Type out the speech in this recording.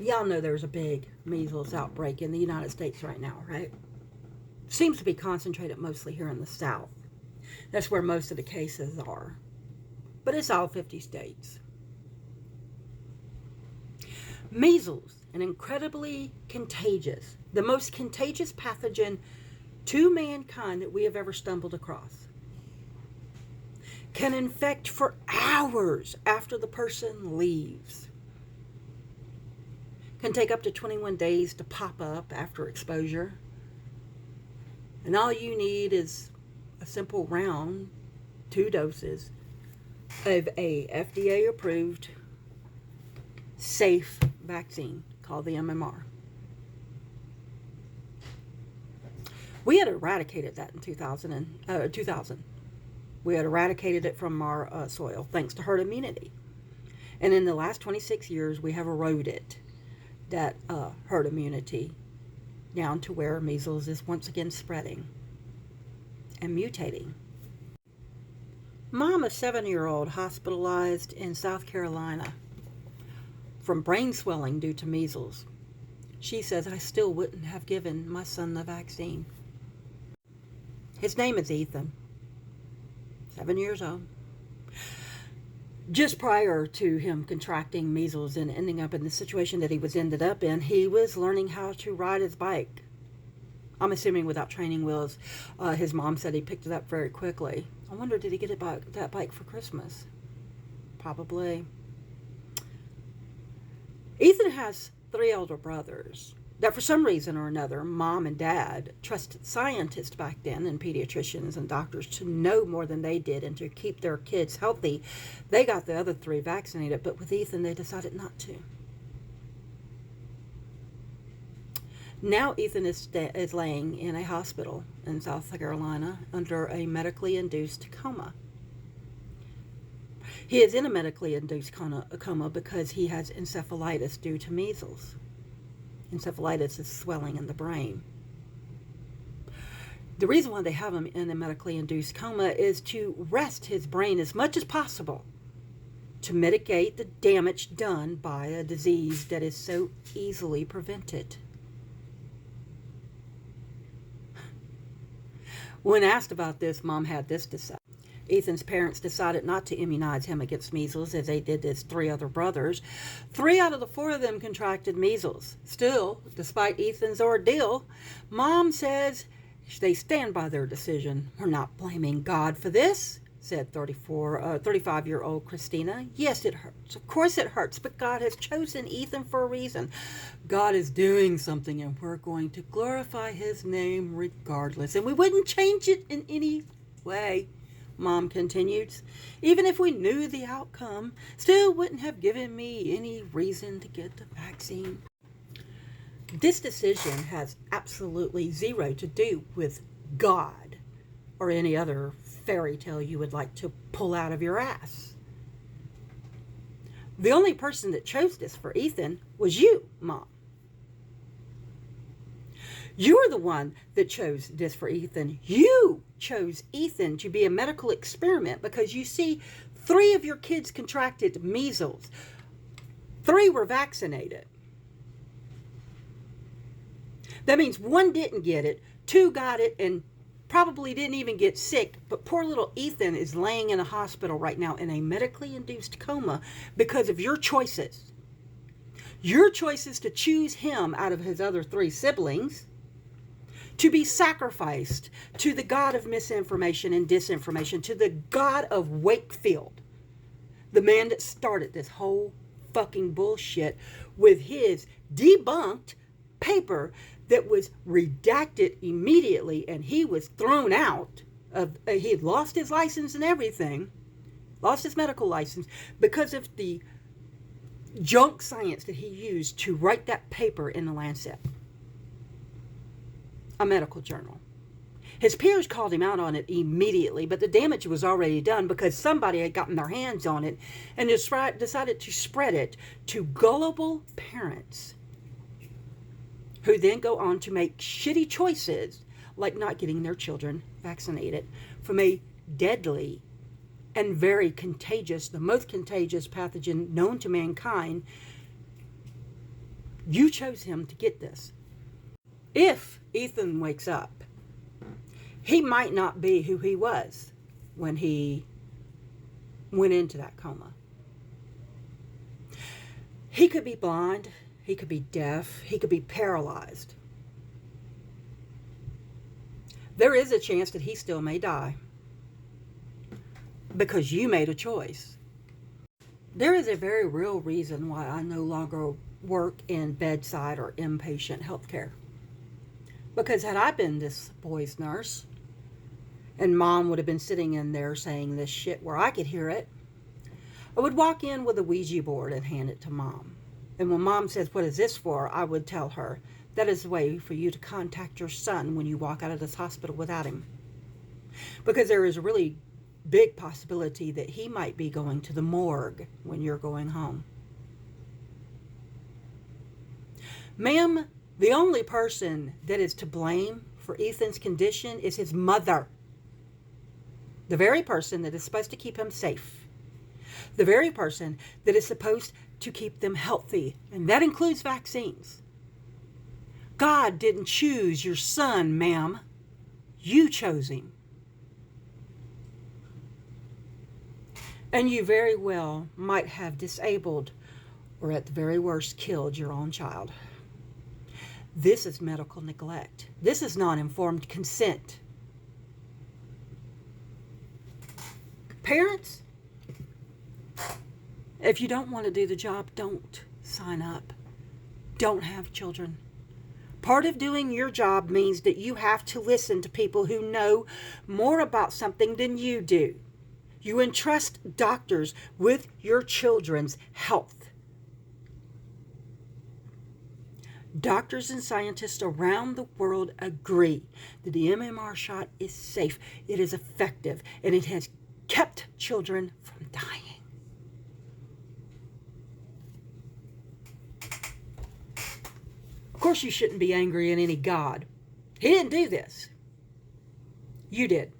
Y'all know there's a big measles outbreak in the United States right now, right? Seems to be concentrated mostly here in the South. That's where most of the cases are. But it's all 50 states. Measles, an incredibly contagious, the most contagious pathogen to mankind that we have ever stumbled across, can infect for hours after the person leaves. Can take up to 21 days to pop up after exposure. And all you need is a simple round, 2 doses of a FDA approved safe vaccine called the MMR. We had eradicated that in 2000. We had eradicated it from our soil thanks to herd immunity. And in the last 26 years, we have eroded that herd immunity down to where measles is once again spreading and mutating. Mom, a 7-year-old, hospitalized in South Carolina from brain swelling due to measles. She says, I still wouldn't have given my son the vaccine. His name is Ethan, 7 years old. Just prior to him contracting measles and ending up in the situation that he was ended up in, he was learning how to ride his bike. I'm assuming without training wheels. His mom said he picked it up very quickly. I wonder, did he get that bike for Christmas? Probably. Ethan has 3 older brothers that for some reason or another, mom and dad trusted scientists back then and pediatricians and doctors to know more than they did and to keep their kids healthy. They got the other 3 vaccinated, but with Ethan, they decided not to. Now Ethan is laying in a hospital in South Carolina under a medically induced coma. He is in a medically induced coma because he has encephalitis due to measles. Encephalitis is swelling in the brain. The reason why they have him in a medically induced coma is to rest his brain as much as possible to mitigate the damage done by a disease that is so easily prevented. When asked about this, Mom had this to say. Ethan's parents decided not to immunize him against measles as they did his 3 other brothers. 3 out of the 4 of them contracted measles. Still, despite Ethan's ordeal, Mom says they stand by their decision. We're not blaming God for this, said 35-year-old Christina. Yes, it hurts. Of course it hurts, but God has chosen Ethan for a reason. God is doing something, and we're going to glorify his name regardless. And we wouldn't change it in any way. Mom continues, even if we knew the outcome, still wouldn't have given me any reason to get the vaccine. This decision has absolutely zero to do with God or any other fairy tale you would like to pull out of your ass. The only person that chose this for Ethan was you, Mom. You're the one that chose this for Ethan. You chose Ethan to be a medical experiment because you see 3 of your kids contracted measles. 3 were vaccinated. That means 1 didn't get it, 2 got it, and probably didn't even get sick. But poor little Ethan is laying in a hospital right now in a medically induced coma because of your choices. Your choices to choose him out of his other 3 siblings to be sacrificed to the God of misinformation and disinformation, to the God of Wakefield, the man that started this whole fucking bullshit with his debunked paper that was redacted immediately, and he was thrown out of, he had lost his license and everything, lost his medical license because of the junk science that he used to write that paper in the Lancet, a medical journal. His peers called him out on it immediately, but the damage was already done because somebody had gotten their hands on it and decided to spread it to gullible parents who then go on to make shitty choices like not getting their children vaccinated from a deadly and very contagious, the most contagious pathogen known to mankind, You chose him to get this. If Ethan wakes up, he might not be who he was when he went into that coma. He could be blind, he could be deaf, he could be paralyzed. There is a chance that he still may die because you made a choice. There is a very real reason why I no longer work in bedside or inpatient healthcare. Because had I been this boy's nurse, and Mom would have been sitting in there saying this shit where I could hear it, I would walk in with a Ouija board and hand it to Mom. And when Mom says, "What is this for?" I would tell her, "That is a way for you to contact your son when you walk out of this hospital without him." Because there is a really big possibility that he might be going to the morgue when you're going home. Ma'am, the only person that is to blame for Ethan's condition is his mother. The very person that is supposed to keep him safe. The very person that is supposed to keep them healthy. And that includes vaccines. God didn't choose your son, ma'am. You chose him. And you very well might have disabled, or at the very worst, killed your own child. This is medical neglect. This is non-informed consent. Parents, if you don't want to do the job, don't sign up. Don't have children. Part of doing your job means that you have to listen to people who know more about something than you do. You entrust doctors with your children's health. Doctors and scientists around the world agree that the MMR shot is safe, it is effective, and it has kept children from dying. Of course, you shouldn't be angry at any God. He didn't do this. You did.